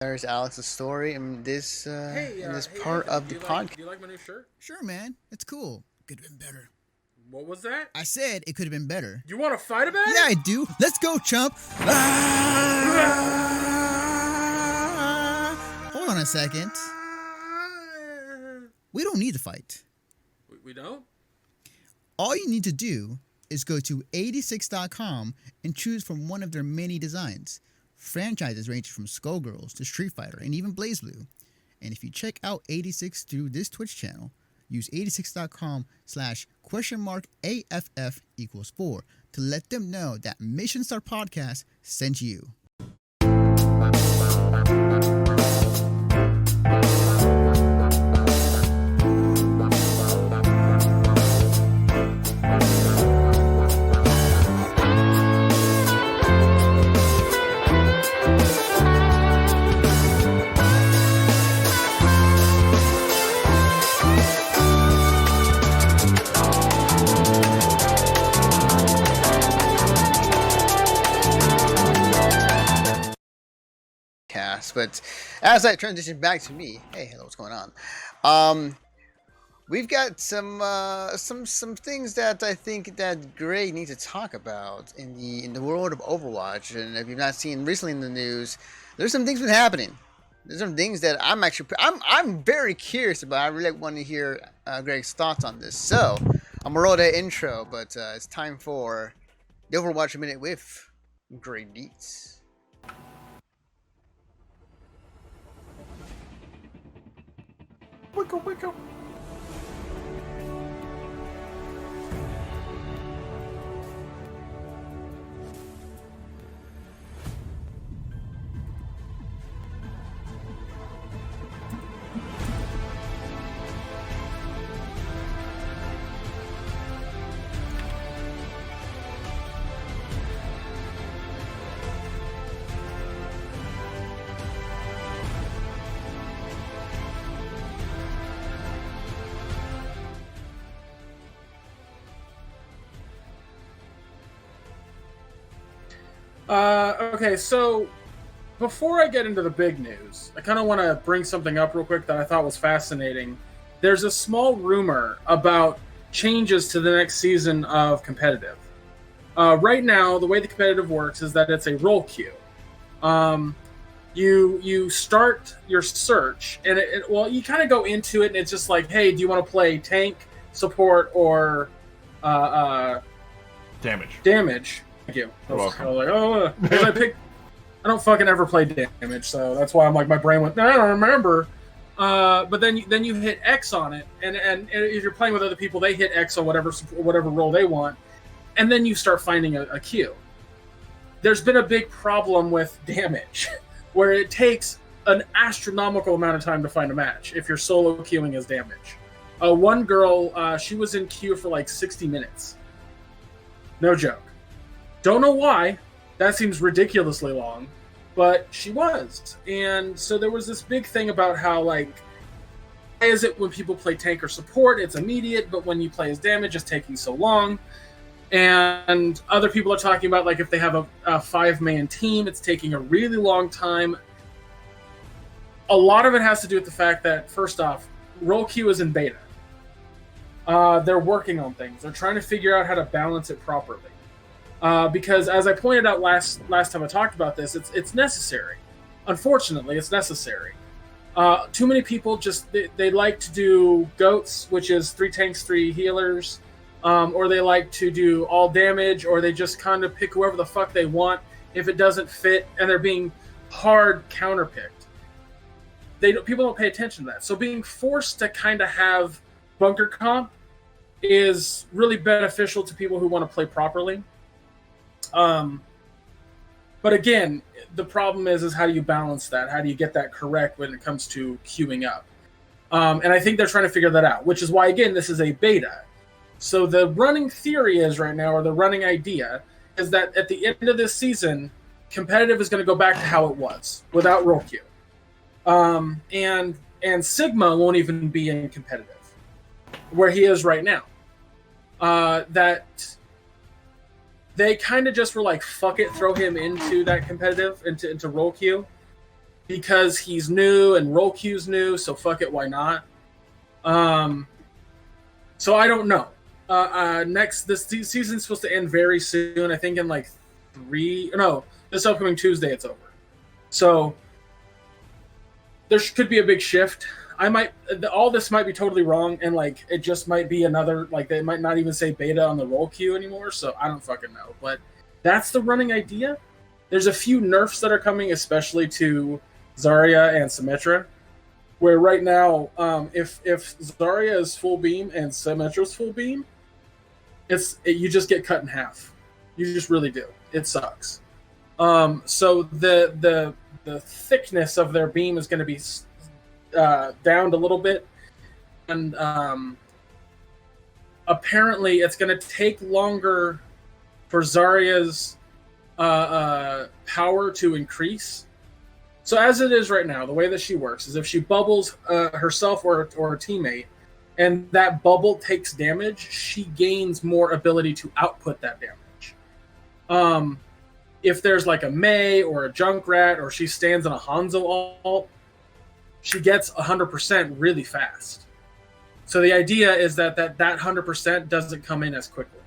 There's Alex's story in this Hey, part Anthony, of the podcast. do you like my new shirt? Sure, man. It's cool. Could have been better. What was that? I said it could have been better. You want to fight about Yeah, it? I do. Let's go, chump. Hold on a second. We don't need to fight. We don't? All you need to do is go to 86.com and choose from one of their many designs. Franchises range from Skullgirls to Street Fighter and even BlazBlue. And if you check out 86 through this Twitch channel, use 86.com/?AFF=4 to let them know that Mission Star Podcast sent you. But as I transition back to me, hey, hello, what's going on? We've got some things that I think that Gregg needs to talk about in the world of Overwatch. And if you've not seen recently in the news, there's some things been happening. There's some things that I'm very curious about. I really want to hear Gregg's thoughts on this. So I'm gonna roll that intro, but it's time for the Overwatch Minute with Gregg Dietz. Wicka, wicka. Okay, so before I get into the big news, I kind of want to bring something up real quick that I thought was fascinating. There's a small rumor about changes to the next season of competitive. Right now, the way the competitive works is that it's a role queue. You start your search, and you kind of go into it, and it's just like, hey, do you want to play tank, support, or Damage. Thank you. You're welcome. I was like, oh, I don't fucking ever play damage, so that's why I'm like, my brain went, I don't remember. But then you hit X on it, and if you're playing with other people, they hit X on whatever role they want, and then you start finding a queue. There's been a big problem with damage, where it takes an astronomical amount of time to find a match if you're solo queuing as damage. One girl, she was in queue for like 60 minutes. No joke. Don't know why. That seems ridiculously long, but she was. And so there was this big thing about how, like, why is it when people play tank or support, it's immediate, but when you play as damage, it's taking so long? And other people are talking about, like, if they have a 5-man team, it's taking a really long time. A lot of it has to do with the fact that, first off, role queue is in beta. They're working on things. They're trying to figure out how to balance it properly. Because as I pointed out last time I talked about this, it's necessary. Unfortunately, it's necessary. Too many people they like to do goats, which is 3 tanks, 3 healers, or they like to do all damage, or they just kind of pick whoever the fuck they want if it doesn't fit, and they're being hard counterpicked. People don't pay attention to that. So being forced to kind of have bunker comp is really beneficial to people who want to play properly. But again, the problem is how do you balance that? How do you get that correct when it comes to queuing up? And I think they're trying to figure that out, which is why, again, this is a beta. So the running theory is right now, or the running idea, is that at the end of this season, competitive is going to go back to how it was, without role queue. And Sigma won't even be in competitive, where he is right now. That they kind of just were like, fuck it, throw him into that competitive, into role queue. because he's new and role queue's new, so fuck it, why not? So I don't know. This season's supposed to end very soon. I think in like this upcoming Tuesday it's over. So there could be a big shift. All this might be totally wrong, and like it just might be another, like they might not even say beta on the role queue anymore. So I don't fucking know, but that's the running idea. There's a few nerfs that are coming, especially to Zarya and Symmetra, where right now, if Zarya is full beam and Symmetra's full beam, you just get cut in half. You just really do. It sucks. So the thickness of their beam is going to be downed a little bit, and apparently it's going to take longer for Zarya's power to increase. So as it is right now, the way that she works is if she bubbles herself or a teammate, and that bubble takes damage, she gains more ability to output that damage. If there's like a Mei or a Junkrat, or she stands in a Hanzo ult, she gets 100% really fast. So the idea is that 100% doesn't come in as quickly,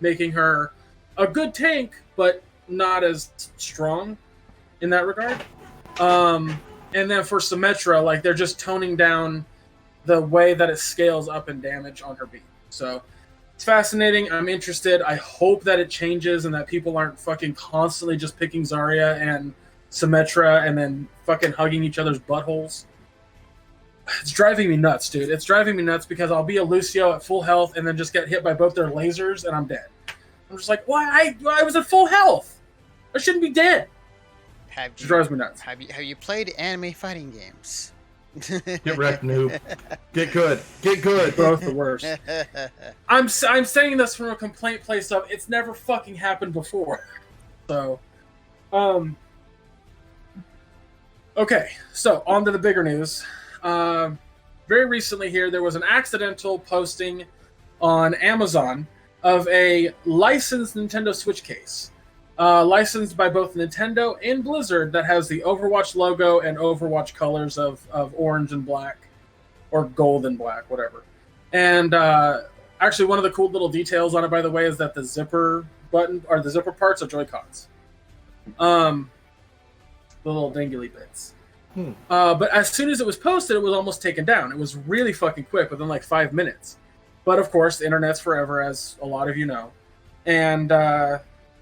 making her a good tank, but not as strong in that regard. And then for Symmetra, like they're just toning down the way that it scales up in damage on her beam. So it's fascinating. I'm interested. I hope that it changes and that people aren't fucking constantly just picking Zarya and Symmetra and then fucking hugging each other's buttholes. It's driving me nuts, dude. It's driving me nuts because I'll be a Lucio at full health and then just get hit by both their lasers and I'm dead. I'm just like, why? I was at full health. I shouldn't be dead. It drives me nuts. Have you played anime fighting games? Get wrecked, noob. Get good. Get good. Both the worst. I'm saying this from a complaint place of it's never fucking happened before. So, okay. So on to the bigger news. Very recently here, there was an accidental posting on Amazon of a licensed Nintendo Switch case. Licensed by both Nintendo and Blizzard, that has the Overwatch logo and Overwatch colors of orange and black, or gold and black, whatever. And actually, one of the cool little details on it, by the way, is that the zipper button, or the zipper parts, are Joy-Cons. The little dangly bits. But as soon as it was posted, it was almost taken down. It was really fucking quick, within like 5 minutes. But of course, the internet's forever, as a lot of you know. And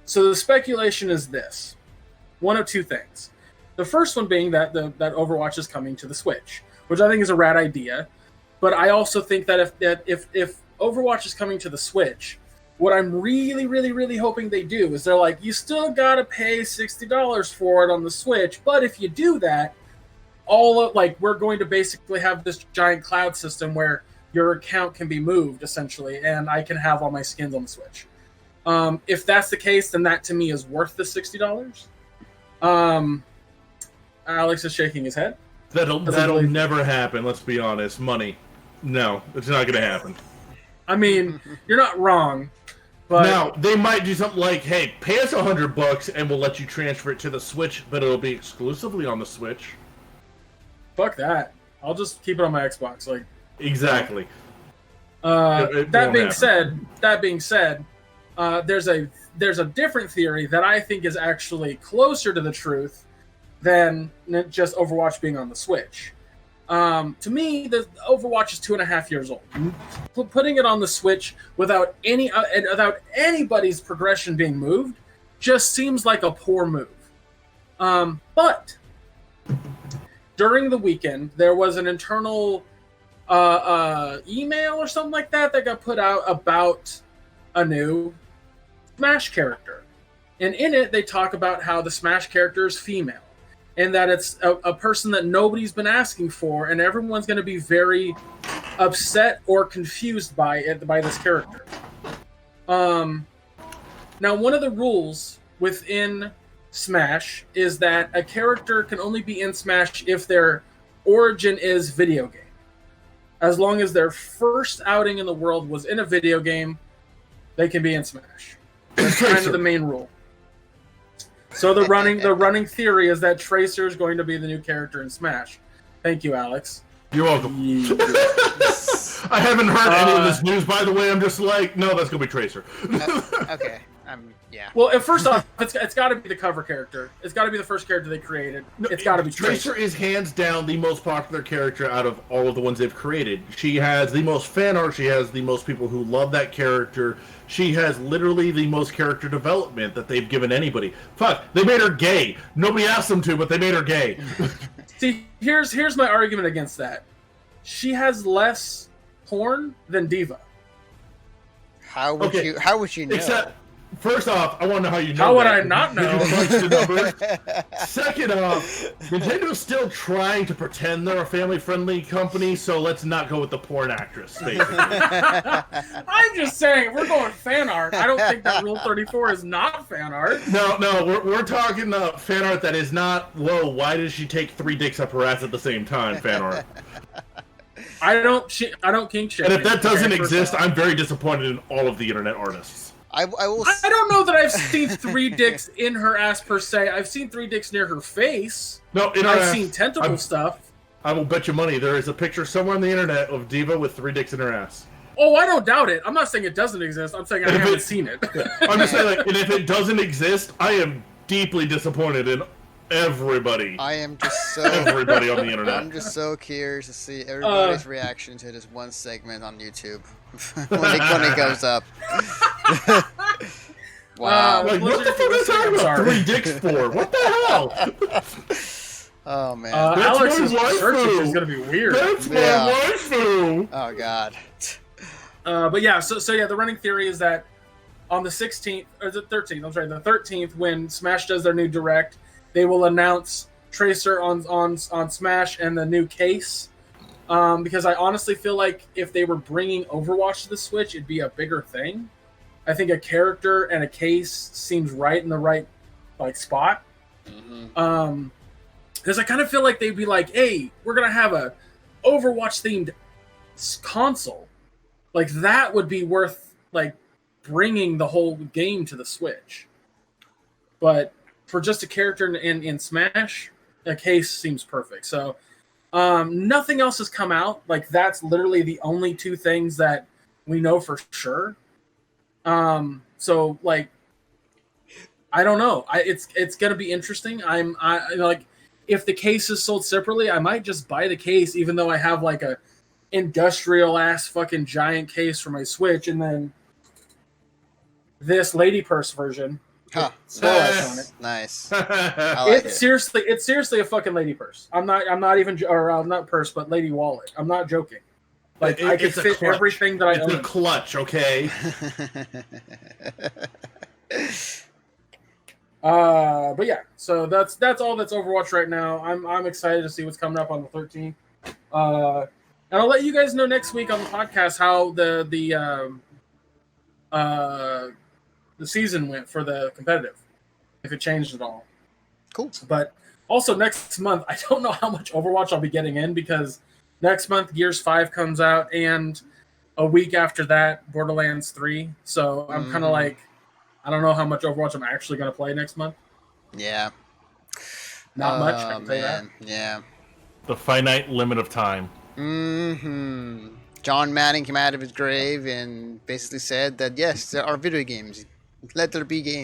so the speculation is this. One of two things. The first one being that that Overwatch is coming to the Switch, which I think is a rad idea. But I also think that if Overwatch is coming to the Switch, what I'm really, really, really hoping they do is they're like, you still gotta pay $60 for it on the Switch, but if you do that, we're going to basically have this giant cloud system where your account can be moved, essentially, and I can have all my skins on the Switch. If that's the case, then that to me is worth the $60. Alex is shaking his head. That'll never happen, let's be honest. Money. No, it's not going to happen. I mean, you're not wrong. But now, they might do something like, hey, pay us $100 and we'll let you transfer it to the Switch, but it'll be exclusively on the Switch. Fuck that. I'll just keep it on my Xbox. Like, exactly. That being said, there's a different theory that I think is actually closer to the truth than just Overwatch being on the Switch. To me, the Overwatch is 2.5 years old. Putting it on the Switch without anybody's progression being moved just seems like a poor move. But during the weekend, there was an internal email or something like that got put out about a new Smash character. And in it, they talk about how the Smash character is female, and that it's a person that nobody's been asking for, and everyone's going to be very upset or confused by this character. Now, one of the rules within Smash is that a character can only be in Smash if their origin is video game. As long as their first outing in the world was in a video game, they can be in Smash. That's kind of the main rule. So the running theory is that Tracer is going to be the new character in Smash. Thank you, Alex. You're welcome. I haven't heard any of this news, by the way. I'm just like, no, that's gonna be Tracer. Okay. Yeah. Well, first off, it's got to be the cover character. It's got to be the first character they created. It's got to be Tracer. Is hands down the most popular character out of all of the ones they've created. She has the most fan art. She has the most people who love that character. She has literally the most character development that they've given anybody. Fuck, they made her gay. Nobody asked them to, but they made her gay. See, here's my argument against that. She has less porn than Diva. How would you know? Except, first off, I want to know how you know. How would that. I not know? Did you crunch the numbers? Second off, Nintendo's still trying to pretend they're a family-friendly company, so let's not go with the porn actress. Basically. I'm just saying, if we're going fan art, I don't think that Rule 34 is not fan art. No, we're talking fan art that is not, whoa, why does she take 3 dicks up her ass at the same time fan art? I don't kink shame. And if that doesn't exist, I'm very disappointed in all of the internet artists. I will. I don't know that I've seen 3 dicks in her ass per se. I've seen 3 dicks near her face. No, in her I've ass, seen tentacle stuff. I will bet you money there is a picture somewhere on the internet of Diva with 3 dicks in her ass. Oh, I don't doubt it. I'm not saying it doesn't exist. I'm saying I haven't seen it. I'm just saying, like, and if it doesn't exist, I am deeply disappointed in everybody. I am just so everybody on the internet. I'm just so curious to see everybody's reaction to this one segment on YouTube when it goes up. Wow. Like, what the fuck is talking about 3 dicks for? What the hell? Oh man. Alex's my search waifu. is gonna be weird. That's my waifu. Oh god. But yeah, so yeah, the running theory is that on the 16th or the 13th, I'm sorry, the 13th, when Smash does their new direct, they will announce Tracer on Smash and the new case. Because I honestly feel like if they were bringing Overwatch to the Switch, it'd be a bigger thing. I think a character and a case seems right in the right spot. Mm-hmm. Because I kind of feel like they'd be like, "Hey, we're gonna have a Overwatch themed console." Like that would be worth bringing the whole game to the Switch. But for just a character in Smash, a case seems perfect. So nothing else has come out. Like that's literally the only 2 things that we know for sure. So I don't know. It's gonna be interesting. If the case is sold separately, I might just buy the case, even though I have a industrial ass fucking giant case for my Switch, and then this lady purse version. Huh. On it. Nice. I like It's seriously a fucking lady purse. I'm not even not purse, but lady wallet. I'm not joking. I could fit everything that I own. It's a clutch, okay? But yeah, so that's all that's Overwatch right now. I'm excited to see what's coming up on the 13th. And I'll let you guys know next week on the podcast how the season went for the competitive, if it changed at all. Cool. But also next month, I don't know how much Overwatch I'll be getting in, because next month Gears 5 comes out, and a week after that Borderlands 3. So I'm kind of I don't know how much Overwatch I'm actually going to play next month. Yeah. Not much. I can tell you that. Yeah. The finite limit of time. Mm-hmm. John Madden came out of his grave and basically said that yes, there are video games. Let there be games.